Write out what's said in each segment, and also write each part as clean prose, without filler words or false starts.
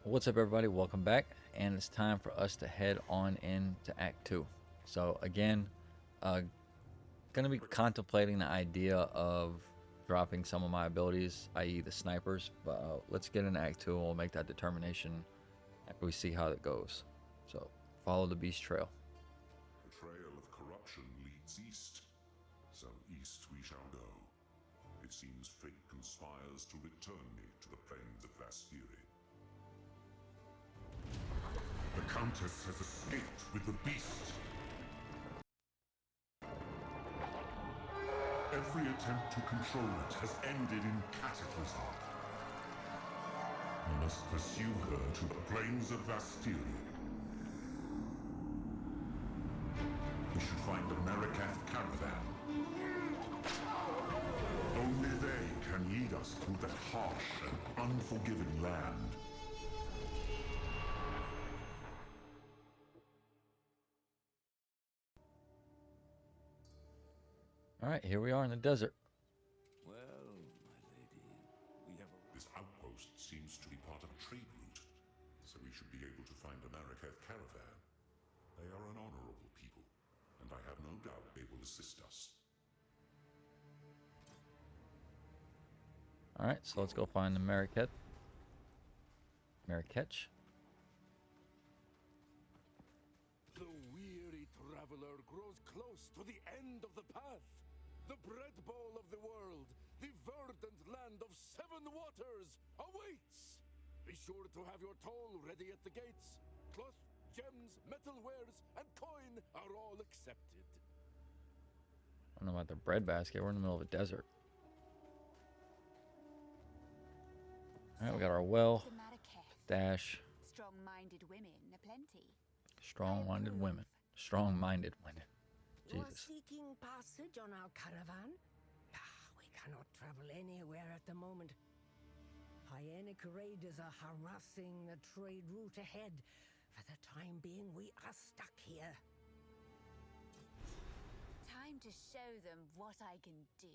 What's up, everybody? Welcome back, and it's time for us to head on into Act 2. So again, gonna be contemplating the idea of dropping some of my abilities, i.e. the snipers, but let's get into Act 2 and we'll make that determination after we see how it goes. So, follow the beast trail. The trail of corruption leads east, so east we shall go. It seems fate conspires to return me to the plains of Vastiri. The Countess has escaped with the beast. Every attempt to control it has ended in cataclysm. We must pursue her to the plains of Vastiri. We should find the Marikath Caravan. Only they can lead us through that harsh and unforgiving land. Alright, here we are in the desert. Well, my lady, we have a... This outpost seems to be part of a trade route, so we should be able to find the Marikath Caravan. They are an honorable people, and I have no doubt they will assist us. Alright, so let's go find the Mariketh. Marikech. The weary traveler grows close to the end of the path. The bread bowl of the world, the verdant land of 7 waters, awaits! Be sure to have your toll ready at the gates. Cloth, gems, metalwares, and coin are all accepted. I don't know about the bread basket. We're in the middle of a desert. Alright, we got our well. Dash. Strong-minded women aplenty. Strong-minded women. Strong-minded women. You are Jesus. seeking passage on our caravan? We cannot travel anywhere at the moment. Hyenic raiders are harassing the trade route ahead. For the time being, we are stuck here. Time to show them what I can do.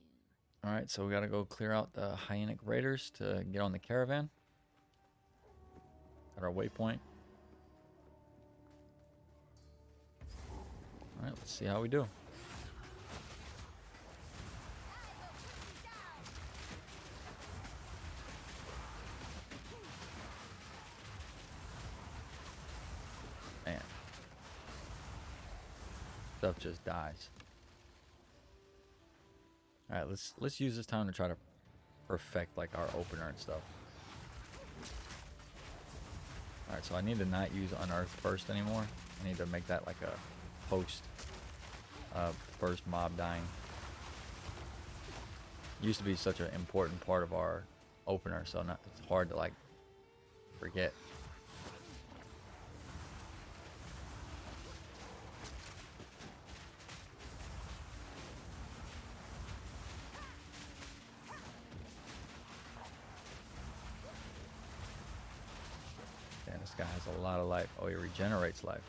Alright, so we gotta go clear out the Hyenic raiders to get on the caravan. At our waypoint. Alright, let's see how we do. Man. Stuff just dies. Alright, let's use this time to try to perfect like our opener and stuff. Alright, so I need to not use Unearth first anymore. I need to make that like a post first mob dying. Used to be such an important part of our opener, so it's hard to like forget. And this guy has a lot of life. Oh, he regenerates life.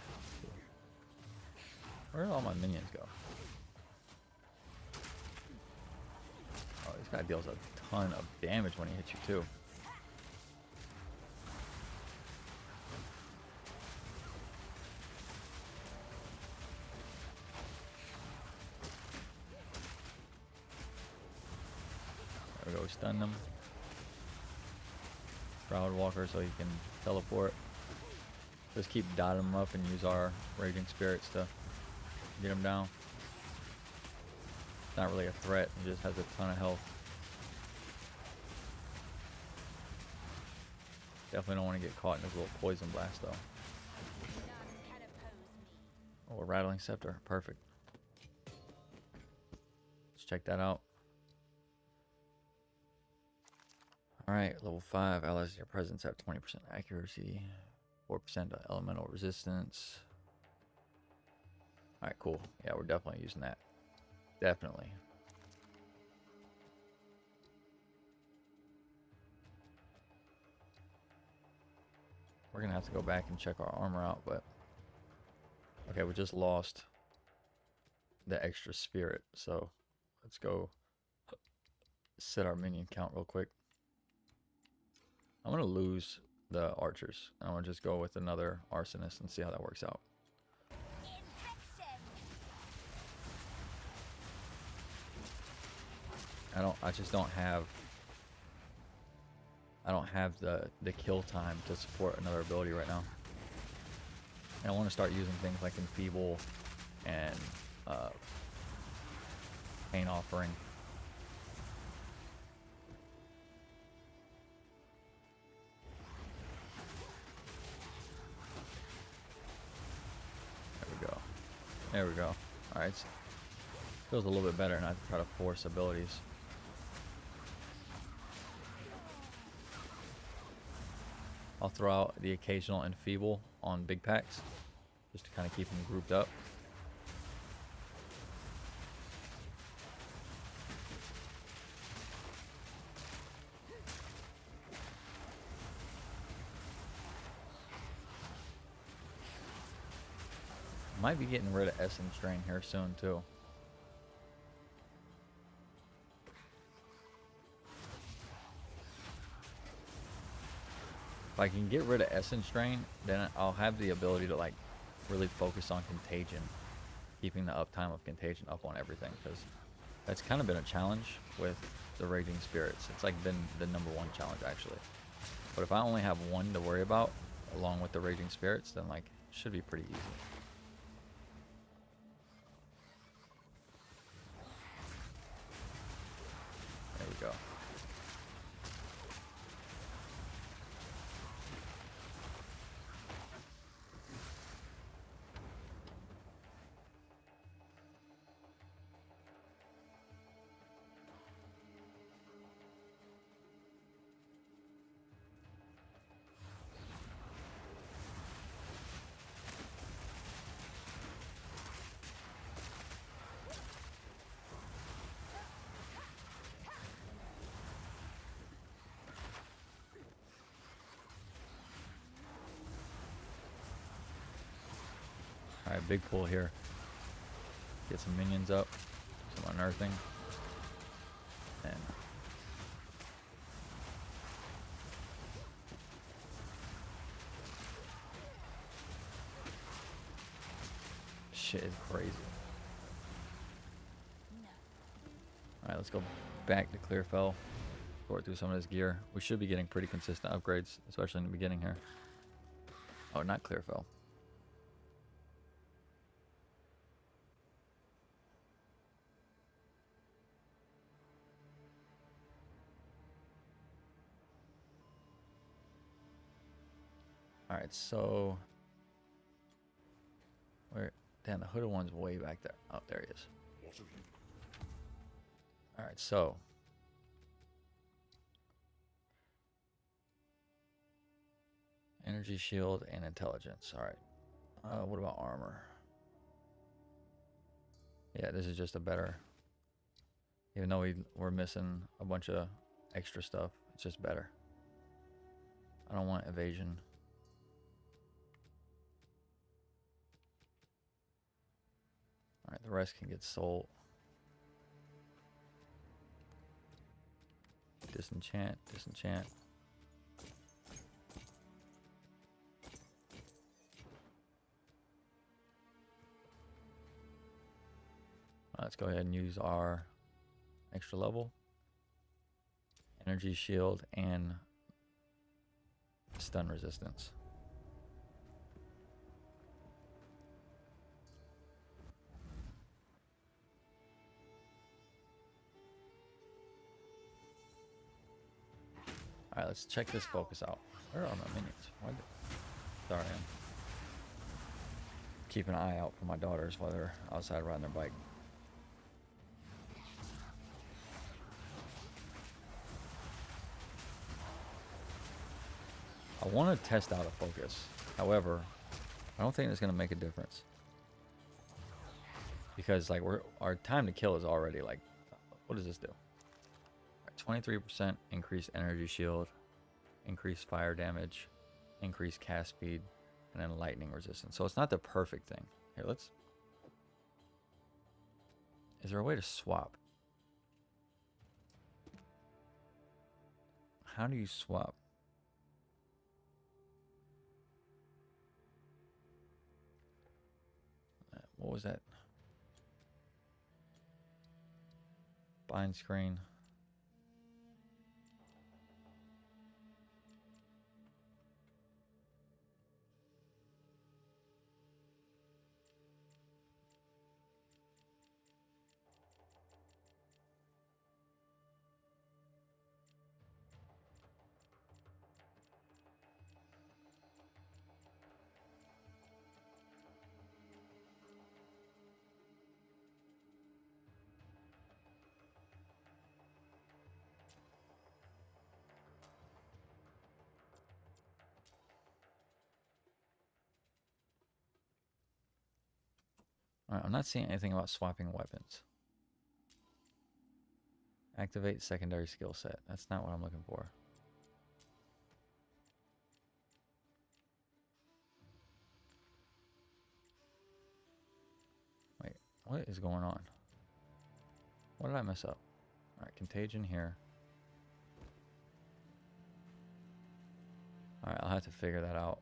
Where did all my minions go? Oh, this guy deals a ton of damage when he hits you too. There we go, stun them. Shroud Walker so he can teleport. Just keep dotting them up and use our Raging Spirits to get him down. Not really a threat, he just has a ton of health. Definitely don't want to get caught in his little poison blast though. None can oppose me. Oh, a Rattling Scepter, perfect. Let's check that out. Alright, level 5, allies in your presence have 20% accuracy, 4% elemental resistance. Alright, cool. Yeah, we're definitely using that. Definitely. We're gonna have to go back and check our armor out, but... Okay, we just lost the extra spirit, so let's go set our minion count real quick. I'm gonna lose the archers. And I want to just go with another arsonist and see how that works out. I just don't have the kill time to support another ability right now. And I want to start using things like Enfeeble and Pain Offering. There we go. There we go. Alright. Feels a little bit better not to try to force abilities. I'll throw out the occasional Enfeeble on big packs, just to kind of keep them grouped up. Might be getting rid of Essence Drain here soon too. If I can get rid of Essence Drain, then I'll have the ability to like really focus on Contagion, keeping the uptime of Contagion up on everything, because that's kind of been a challenge with the Raging Spirits. It's like been the #1 challenge actually. But if I only have one to worry about along with the Raging Spirits, then like it should be pretty easy. There we go. Alright, big pull here. Get some minions up, some unearthing. And shit is crazy. Alright, let's go back to Clearfell. Sort through some of this gear. We should be getting pretty consistent upgrades, especially in the beginning here. Oh, not Clearfell. Alright, so where damn, the hooded one's way back there. Oh, there he is. Alright, so energy shield and intelligence. Alright. What about armor? Yeah, this is just a better, even though we're missing a bunch of extra stuff, it's just better. I don't want evasion. Alright, the rest can get sold. Disenchant, disenchant. Let's go ahead and use our extra level, energy shield, and stun resistance. Alright, let's check this focus out. Where are my minions? Sorry, I'm keeping an eye out for my daughters while they're outside riding their bike. I want to test out a focus. However, I don't think it's going to make a difference. Because like our time to kill is already like, what does this do? 23% increased energy shield, increased fire damage, increased cast speed, and then lightning resistance. So it's not the perfect thing. Here, is there a way to swap? How do you swap? what was that? Bind screen. Alright, I'm not seeing anything about swapping weapons. Activate secondary skill set. That's not what I'm looking for. Wait, what is going on? What did I mess up? Alright, contagion here. Alright, I'll have to figure that out.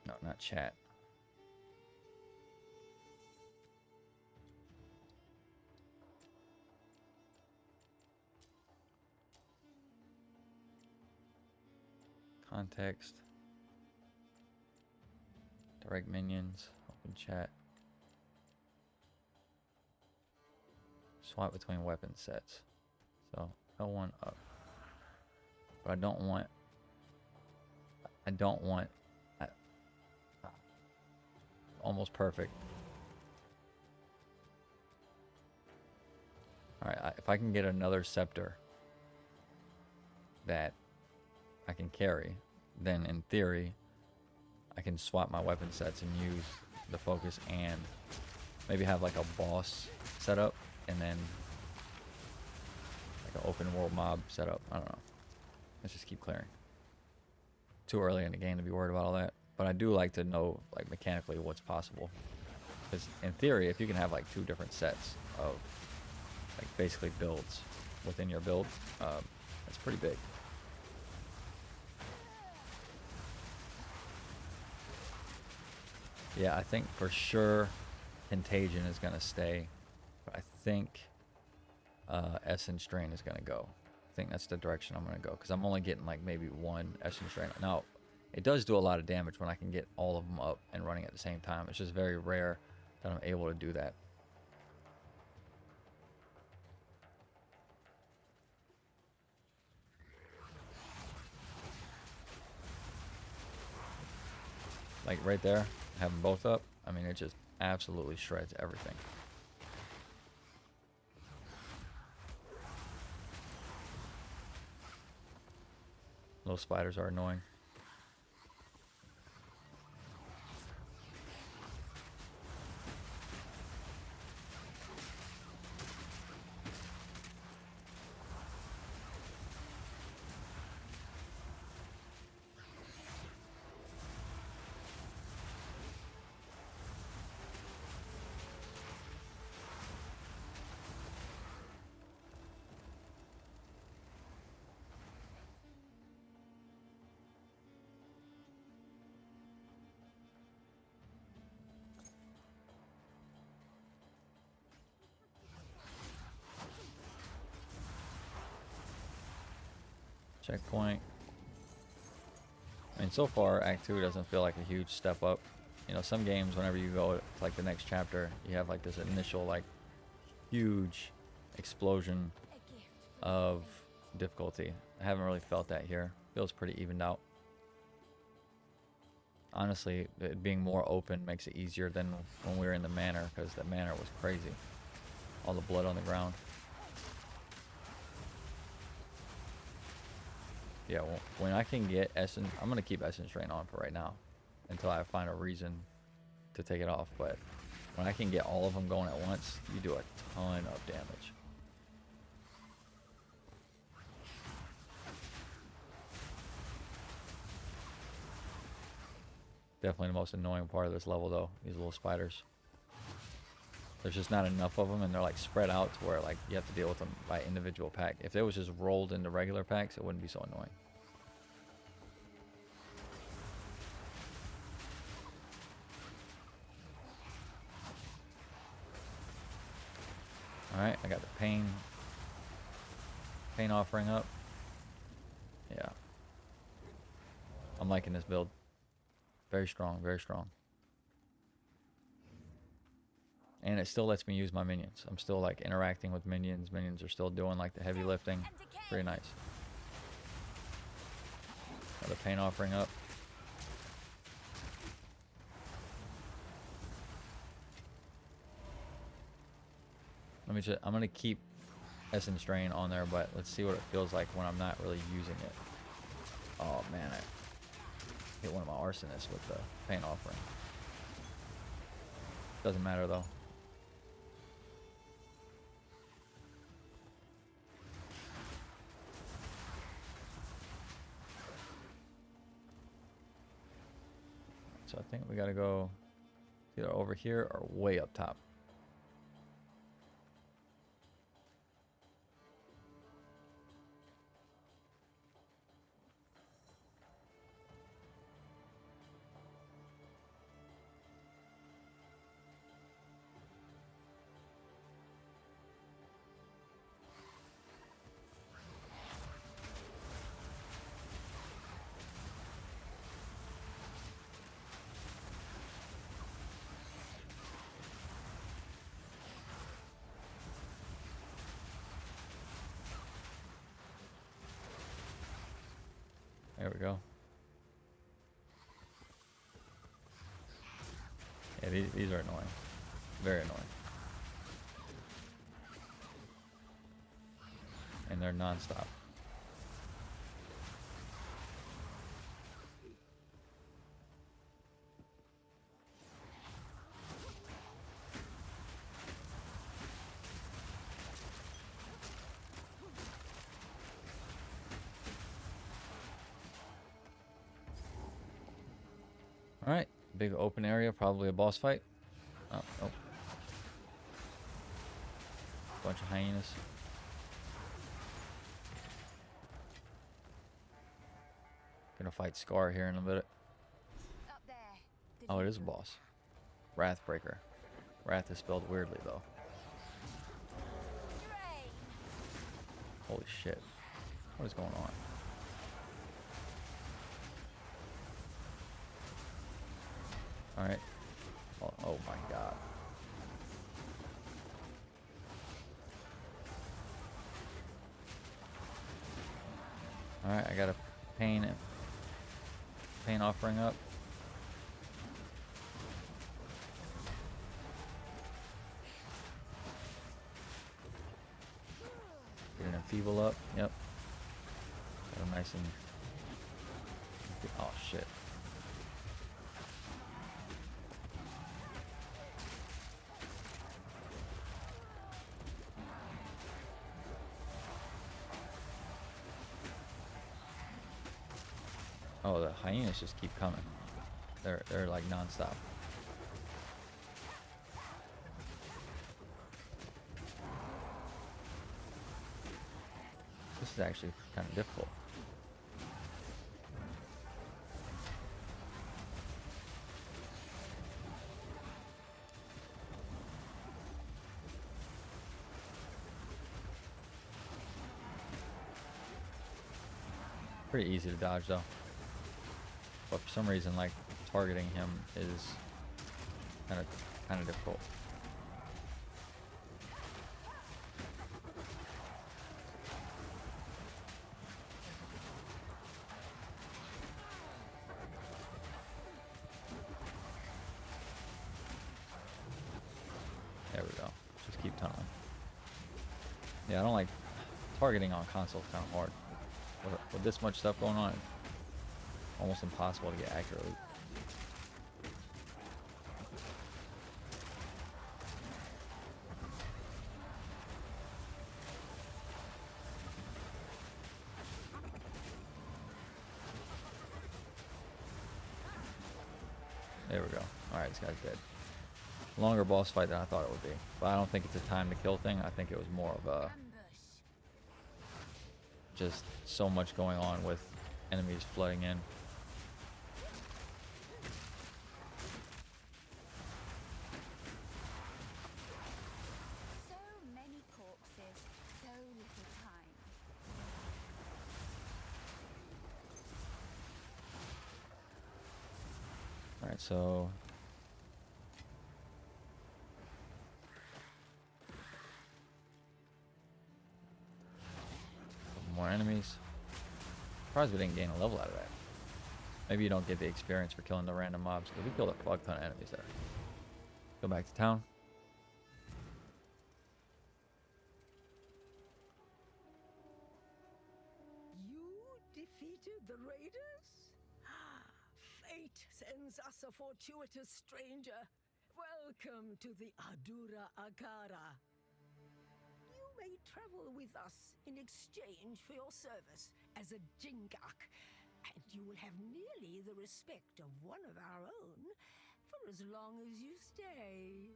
No, not chat. Context. Direct minions. Open chat. Swap between weapon sets. So L1 up. But I don't want almost perfect. Alright, if I can get another scepter that I can carry, then in theory I can swap my weapon sets and use the focus and maybe have like a boss setup and then like an open world mob setup. I don't know. Let's just keep clearing. Too early in the game to be worried about all that. But I do like to know, like, mechanically what's possible. Because in theory, if you can have like 2 different sets of like basically builds within your build, that's pretty big. Yeah, I think for sure Contagion is gonna stay. But I think Essence Drain is gonna go. I think that's the direction I'm gonna go, because I'm only getting like maybe 1 Essence Drain. Now, it does do a lot of damage when I can get all of them up and running at the same time. It's just very rare that I'm able to do that. Like right there, have them both up. I mean, it just absolutely shreds everything. Little spiders are annoying. Checkpoint. I mean, so far, Act 2 doesn't feel like a huge step up. You know, some games, whenever you go to like the next chapter, you have like this initial like huge explosion of difficulty. I haven't really felt that here. Feels pretty evened out. Honestly, it being more open makes it easier than when we were in the manor, because the manor was crazy. All the blood on the ground. Yeah, well, when I can get Essence, I'm going to keep Essence Drain on for right now until I find a reason to take it off. But when I can get all of them going at once, you do a ton of damage. Definitely the most annoying part of this level, though, these little spiders. There's just not enough of them, and they're like spread out to where like you have to deal with them by individual pack. If they was just rolled into regular packs, it wouldn't be so annoying. Alright, I got the pain offering up. Yeah. I'm liking this build. Very strong, very strong. And it still lets me use my minions. I'm still like interacting with minions. Minions are still doing like the heavy lifting. Pretty nice. Got the pain offering up. Let me just, I'm gonna keep Essence Drain on there, but let's see what it feels like when I'm not really using it. Oh man, I hit one of my arsonists with the pain offering. Doesn't matter though. So I think we gotta go either over here or way up top. There we go. Yeah, these are annoying. Very annoying. And they're non-stop. Alright, big open area, probably a boss fight. Oh, oh. Bunch of hyenas. Gonna fight Scar here in a bit. Up there. Oh, it is a boss. Wrathbreaker. Wrath is spelled weirdly though. Drain. Holy shit. What is going on? Alright. Oh, oh my god. Alright, I got a pain offering up. Get an enfeeble up. Yep. Got a nice and... Oh shit. Oh, the hyenas just keep coming. They're like non-stop. This is actually kind of difficult. Pretty easy to dodge though. But for some reason, like, targeting him is kind of difficult. There we go. Just keep tunneling. Yeah, I don't like targeting on console. Kind of hard with this much stuff going on. Almost impossible to get accurately. There we go. Alright, this guy's dead. Longer boss fight than I thought it would be. But I don't think it's a time to kill thing. I think it was more of a... just so much going on with enemies flooding in. So many so more enemies. Surprised we didn't gain a level out of that. Maybe you don't get the experience for killing the random mobs, because we killed a fuck ton of enemies there. Go back to town. You defeated the raiders? Fate sends us a fortuitous stranger. Welcome to the Adura Agara. You may travel with us in exchange for your service as a Jingak, and you will have nearly the respect of one of our own for as long as you stay.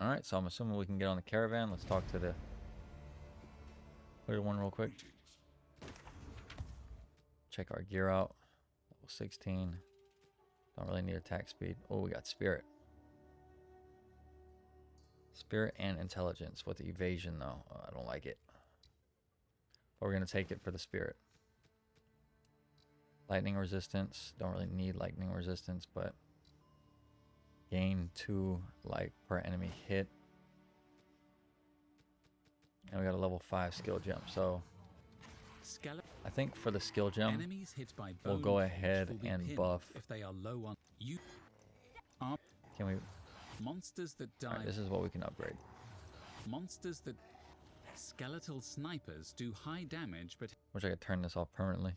Alright, so I'm assuming we can get on the caravan. Let's talk to the hooded one real quick. Check our gear out. Level 16. Don't really need attack speed. Oh, we got spirit. Spirit and intelligence with evasion, though. Oh, I don't like it. But we're going to take it for the spirit. Lightning resistance. Don't really need lightning resistance, but gain 2 life per enemy hit. And we got a level 5 skill jump. So I think for the skill jump, enemies hit by we'll go ahead and buff. If they are low on you are Can we? monsters that die. Alright, this is what we can upgrade. Monsters that skeletal snipers do high damage, but Wish I could turn this off permanently.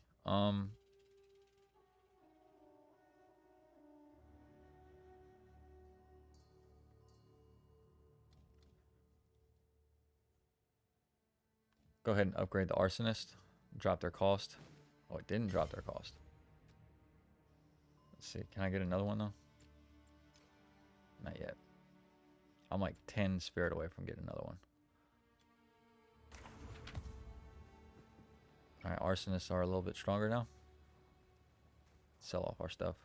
Go ahead and upgrade the arsonist. Drop their cost. Oh, it didn't drop their cost. Let's see. Can I get another one though? Not yet. I'm like 10 spirit away from getting another one. Alright, arsonists are a little bit stronger now. Sell off our stuff.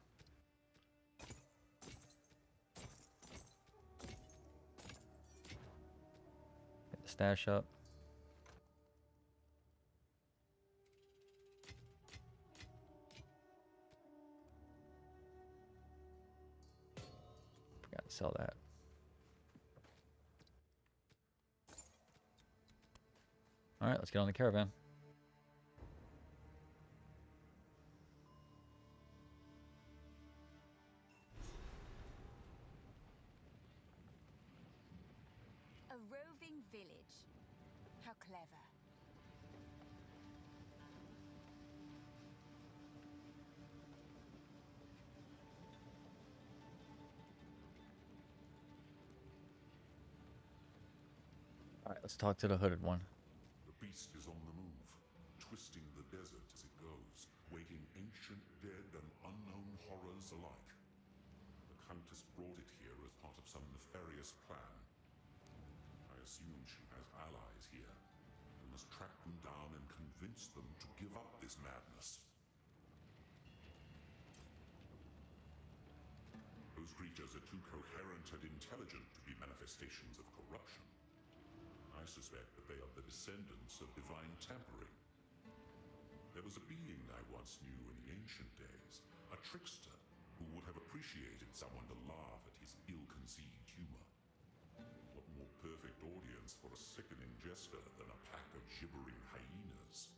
Get the stash up. Forgot to sell that. Alright, let's get on the caravan. A roving village. How clever. Alright, let's talk to the hooded one. The beast is on the move, twisting the desert as it goes, waking ancient dead and unknown horrors alike. The Countess brought it here as part of some nefarious plan. I assume she has allies here. We must track them down and convince them to give up this madness. Those creatures are too coherent and intelligent to be manifestations of corruption. I suspect that they are the descendants of divine tampering. There was a being I once knew in the ancient days, a trickster who would have appreciated someone to laugh at his ill-conceived humor. What more perfect audience for a sickening jester than a pack of gibbering hyenas?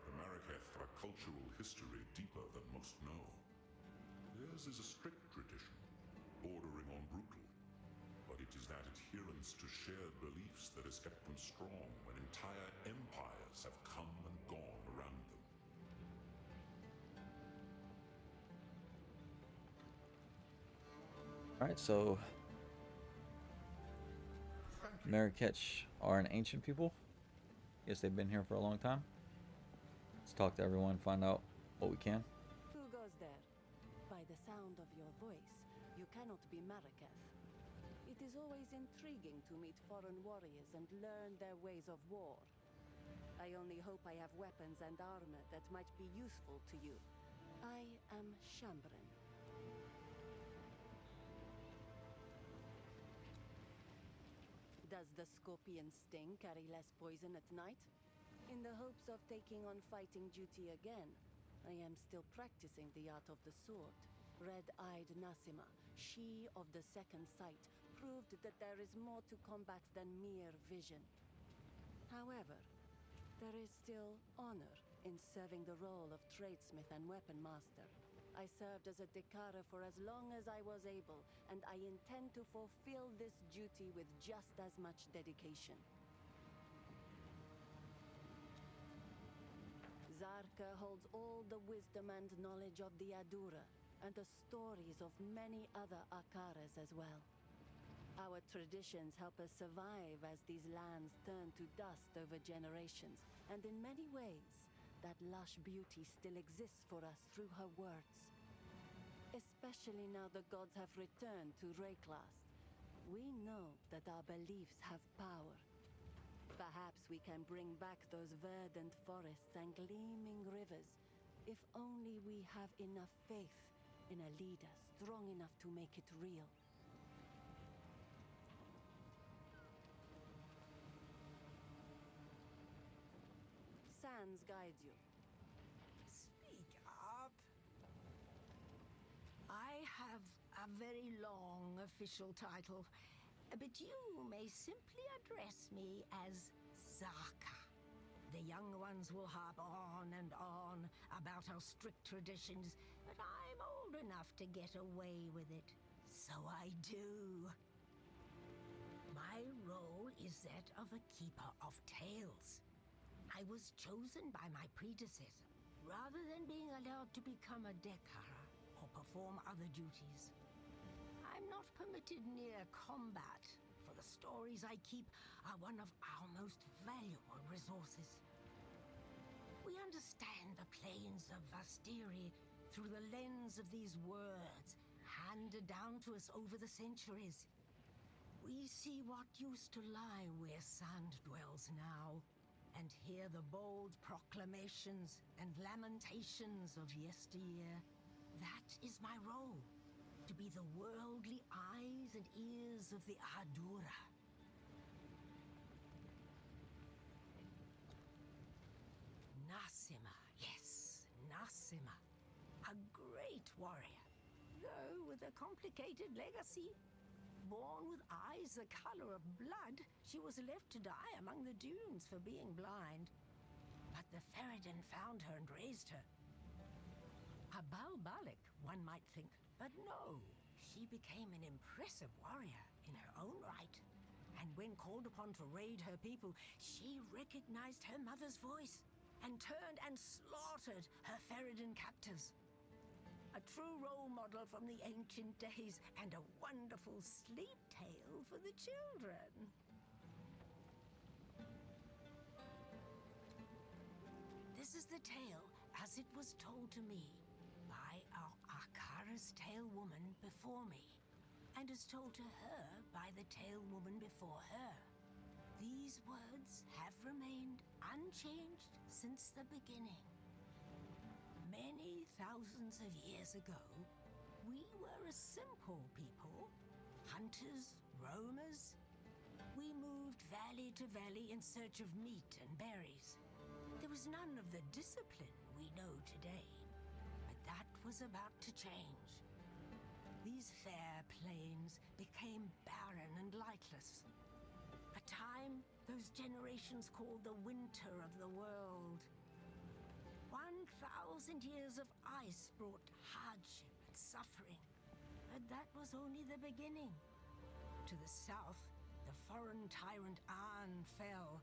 The Marraketh have a cultural history deeper than most know. Theirs is a strict tradition, bordering on brutal, but it is that adherence to shared beliefs that has kept them strong when entire empires have come and gone around them. Alright, so Marrakech are an ancient people. Guess they've been here for a long time. Let's talk to everyone, find out what we can. Who goes there? By the sound of your voice, you cannot be Marraketh. It is always intriguing to meet foreign warriors and learn their ways of war. I only hope I have weapons and armor that might be useful to you. I am Shambren. Does the scorpion sting carry less poison at night? In the hopes of taking on fighting duty again, I am still practicing the art of the sword. Red-eyed Nasima, she of the second sight, proved that there is more to combat than mere vision. However, there is still honor in serving the role of tradesmith and weapon master. I served as a Dekara for as long as I was able, and I intend to fulfill this duty with just as much dedication. Zarka holds all the wisdom and knowledge of the Adura, and the stories of many other Akaras as well. Our traditions help us survive as these lands turn to dust over generations, and in many ways, that lush beauty still exists for us through her words. Especially now the gods have returned to Rayclast, we know that our beliefs have power. Perhaps we can bring back those verdant forests and gleaming rivers, if only we have enough faith in a leader strong enough to make it real. Sans guides you. Speak up. I have a very long official title, but you may simply address me as Zaka. The young ones will harp on and on about our strict traditions, but I'm old enough to get away with it, so I do. My role is that of a keeper of tales. I was chosen by my predecessor, rather than being allowed to become a Dekara or perform other duties. I'm not permitted near combat, for the stories I keep are one of our most valuable resources. We understand the plains of Vastiri through the lens of these words, handed down to us over the centuries. We see what used to lie where sand dwells now, and hear the bold proclamations and lamentations of yesteryear. That is my role, to be the worldly eyes and ears of the Adura. Nasima, yes, Nasima. A great warrior, though with a complicated legacy. Born with eyes the color of blood, she was left to die among the dunes for being blind. But the Ferryden found her and raised her. A Balbalik, one might think, but no. She became an impressive warrior in her own right. And when called upon to raid her people, she recognized her mother's voice and turned and slaughtered her Ferryden captives. A true role model from the ancient days, and a wonderful sleep tale for the children. This is the tale as it was told to me by our Akara's tale woman before me, and as told to her by the tale woman before her. These words have remained unchanged since the beginning. Many thousands of years ago, we were a simple people, hunters, roamers. We moved valley to valley in search of meat and berries. There was none of the discipline we know today, but that was about to change. These fair plains became barren and lightless. A time those generations called the winter of the world. 1,000 years of ice brought hardship and suffering, but that was only the beginning. To the south, the foreign tyrant An fell,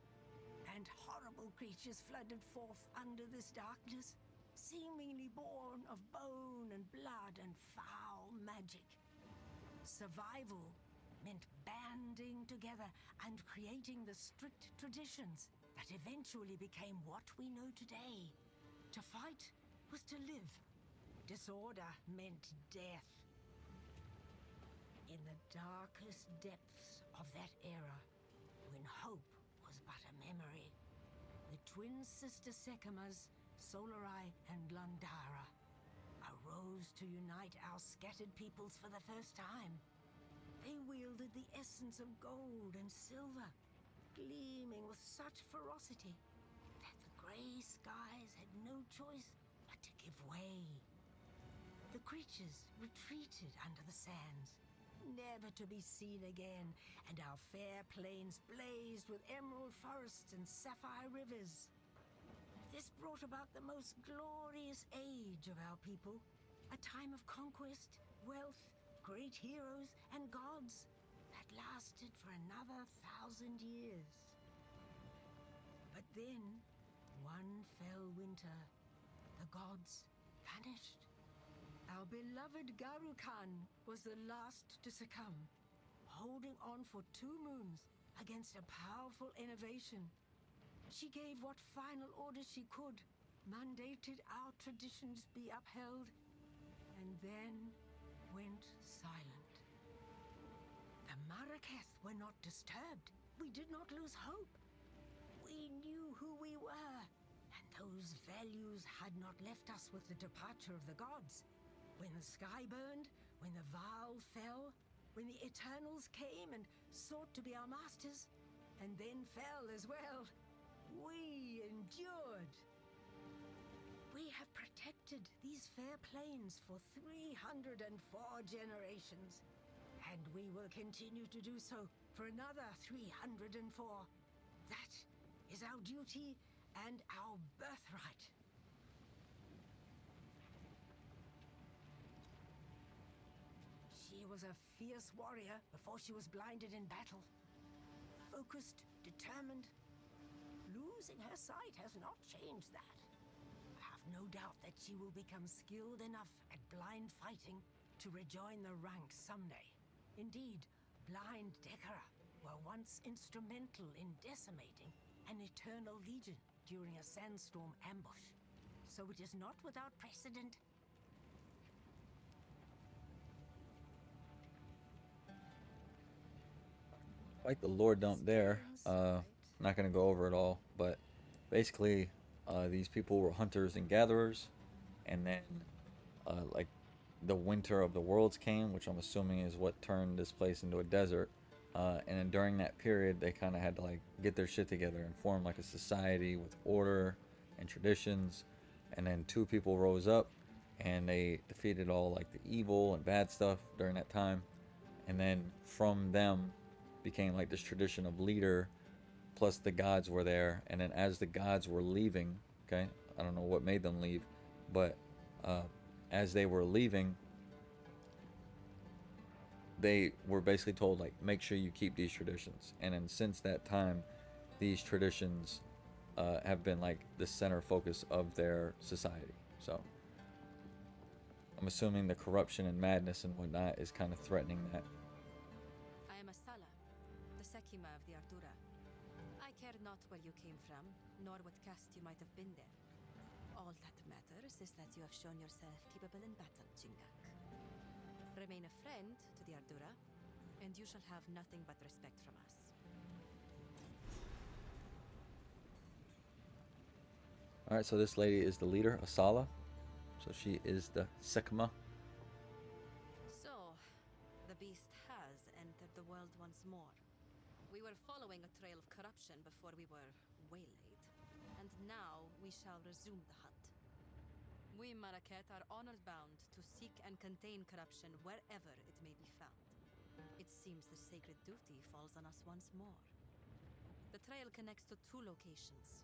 and horrible creatures flooded forth under this darkness, seemingly born of bone and blood and foul magic. Survival meant banding together and creating the strict traditions that eventually became what we know today. To fight was to live. Disorder meant death. In the darkest depths of that era, when hope was but a memory, the twin sister Sekemas, Solarai and Landara, arose to unite our scattered peoples for the first time. They wielded the essence of gold and silver, gleaming with such ferocity that the grey skies had no choice but to give way. The creatures retreated under the sands, never to be seen again, and our fair plains blazed with emerald forests and sapphire rivers. This brought about the most glorious age of our people, a time of conquest, wealth, great heroes, and gods that lasted for another 1,000 years. But then, one fell winter, the gods vanished. Our beloved Garukan was the last to succumb, holding on for 2 moons against a powerful innovation. She gave what final orders she could, mandated our traditions be upheld, and then went silent. The Marraketh were not disturbed. We did not lose hope. We knew who we were, and those values had not left us with the departure of the gods. When the sky burned, when the Vaal fell, when the Eternals came and sought to be our masters, and then fell as well, we endured. We have protected these fair plains for 304 generations, and we will continue to do so for another 304. That is our duty and our birthright. She was a fierce warrior before she was blinded in battle. Focused, determined. Losing her sight has not changed that. I have no doubt that she will become skilled enough at blind fighting to rejoin the ranks someday. Indeed, blind Dekara were once instrumental in decimating an Eternal Legion during a sandstorm ambush. So it is not without precedent. Quite the lore dump there. Not gonna go over it all, but basically, these people were hunters and gatherers, and then, like, the winter of the worlds came, which I'm assuming is what turned this place into a desert. And then during that period, they kind of had to like get their shit together and form like a society with order and traditions. And then 2 people rose up, and they defeated all like the evil and bad stuff during that time. And then from them became like this tradition of leader, plus the gods were there. And then as the gods were leaving, okay, I don't know what made them leave, but as they were leaving, they were basically told like, make sure you keep these traditions. And then since that time, these traditions have been like the center focus of their society. So I'm assuming the corruption and madness and whatnot is kind of threatening that. I am Asala, the Sekima of the Ardura. I care not where you came from, nor what caste you might have been there. All that matters is that you have shown yourself capable in battle, Jingak. Remain a friend to the Ardura, and you shall have nothing but respect from us. Alright, so this lady is the leader, Asala. So she is the Sekma. So, the beast has entered the world once more. We were following a trail of corruption before we were waylaid, and now we shall resume the hunt. We Marraketh are honored bound to seek and contain corruption wherever it may be found. It seems the sacred duty falls on us once more. The trail connects to 2 locations,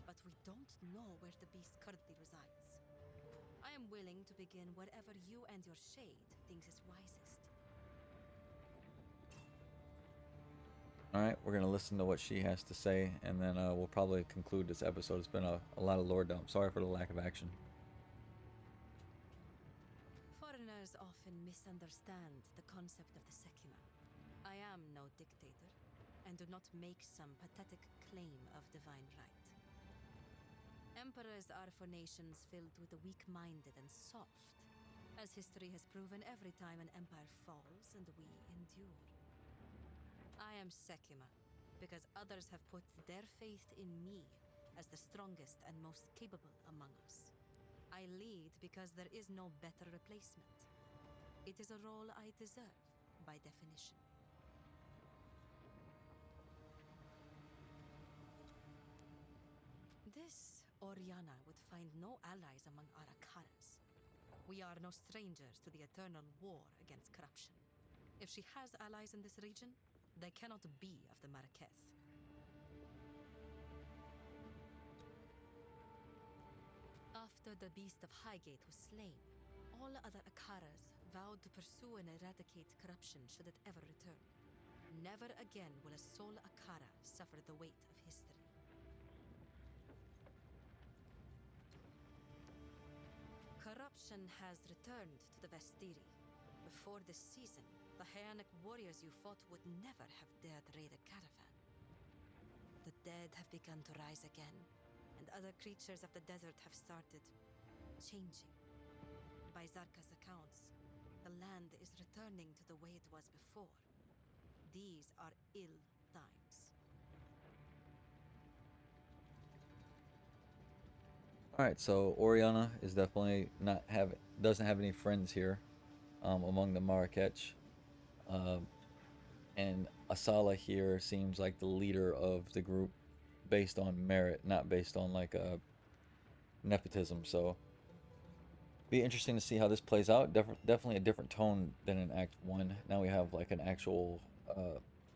but we don't know where the beast currently resides. I am willing to begin wherever you and your shade thinks is wisest. Alright, we're going to listen to what she has to say, and then we'll probably conclude this episode. It's been a lot of lore dump. Sorry for the lack of action. Foreigners often misunderstand the concept of the Sekima. I am no dictator, and do not make some pathetic claim of divine right. Emperors are for nations filled with the weak-minded and soft, as history has proven every time an empire falls and we endure. I am Sekima, because others have put their faith in me as the strongest and most capable among us. I lead because there is no better replacement. It is a role I deserve, by definition. Oriana would find no allies among our Akaras. We are no strangers to the eternal war against corruption. If she has allies in this region, they cannot be of the Marqueth. After the Beast of Highgate was slain, all other Akaras vowed to pursue and eradicate corruption should it ever return. Never again will a sole Akara suffer the weight of history. Corruption has returned to the Vestiri. Before this season, the Hyanic warriors you fought would never have dared raid a caravan. The dead have begun to rise again, and other creatures of the desert have started changing. By Zarka's accounts, the land is returning to the way it was before. These are ill times. All right, so Oriana is definitely not have doesn't have any friends here among the Marrakech, and Asala here seems like the leader of the group based on merit, not based on like nepotism. So be interesting to see how this plays out. Definitely a different tone than in Act 1. Now we have like an actual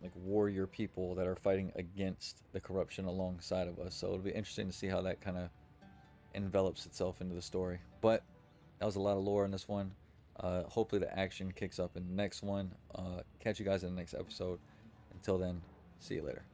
like warrior people that are fighting against the corruption alongside of us. So it'll be interesting to see how that kind of envelops itself into the story. But that was a lot of lore in this one. Hopefully the action kicks up in the next one. Catch you guys in the next episode. Until then, see you later.